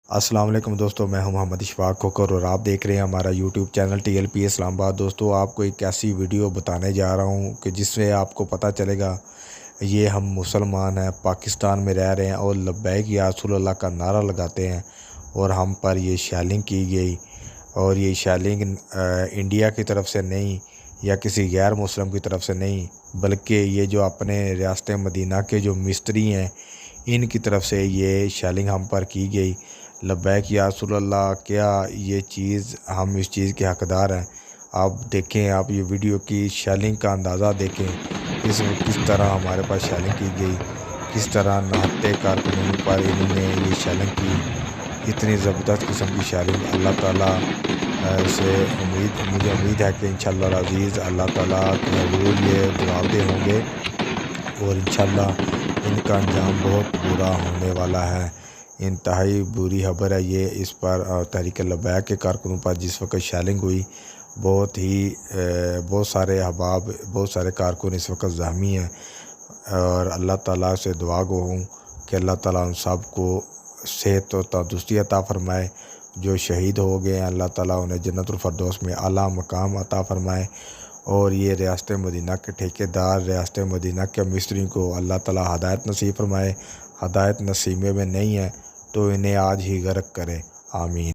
السلام علیکم دوستو، میں ہوں محمد اشفاق کھوکر اور آپ دیکھ رہے ہیں ہمارا یوٹیوب چینل TLP اسلام آباد۔ دوستو، آپ کو ایک ایسی ویڈیو بتانے جا رہا ہوں کہ جس سے آپ کو پتہ چلے گا یہ ہم مسلمان ہیں، پاکستان میں رہ رہے ہیں اور لبیک یا رسول اللہ کا نعرہ لگاتے ہیں، اور ہم پر یہ شیلنگ کی گئی، اور یہ شیلنگ انڈیا کی طرف سے نہیں یا کسی غیر مسلم کی طرف سے نہیں، بلکہ یہ جو اپنے ریاست مدینہ کے جو مستری ہیں ان کی طرف سے یہ شیلنگ ہم پر کی گئی۔ لبیک یا رسول اللہ، کیا یہ چیز ہم اس چیز کے حقدار ہیں؟ آپ دیکھیں، آپ یہ ویڈیو کی شیلنگ کا اندازہ دیکھیں، کس طرح ہمارے پاس شیلنگ کی گئی، کس طرح نہتے کارکنوں پر انہوں نے یہ شیلنگ کی۔ اتنی زبردست قسم کی شیلنگ، اللہ تعالیٰ سے مجھے امید ہے کہ انشاءاللہ العزیز اللہ تعالیٰ ضرور یہ جواب دہ ہوں گے، اور انشاءاللہ ان کا انجام بہت برا ہونے والا ہے۔ انتہائی بری خبر ہے یہ اس پر تحریک لبیک کے کارکنوں پر جس وقت شیلنگ ہوئی۔ بہت سارے احباب، بہت سارے کارکن اس وقت زخمی ہیں، اور اللہ تعالیٰ سے دعا گو ہوں کہ اللہ تعالیٰ ان سب کو صحت و تندرستی عطا فرمائے۔ جو شہید ہو گئے ہیں اللہ تعالیٰ انہیں جنت الفردوس میں اعلیٰ مقام عطا فرمائے، اور یہ ریاست مدینہ کے ٹھیکیدار، ریاست مدینہ کے مستری کو اللہ تعالیٰ ہدایت نصیب فرمائے۔ ہدایت نصیب میں نہیں ہے تو انہیں آج ہی غرق کرے، آمین۔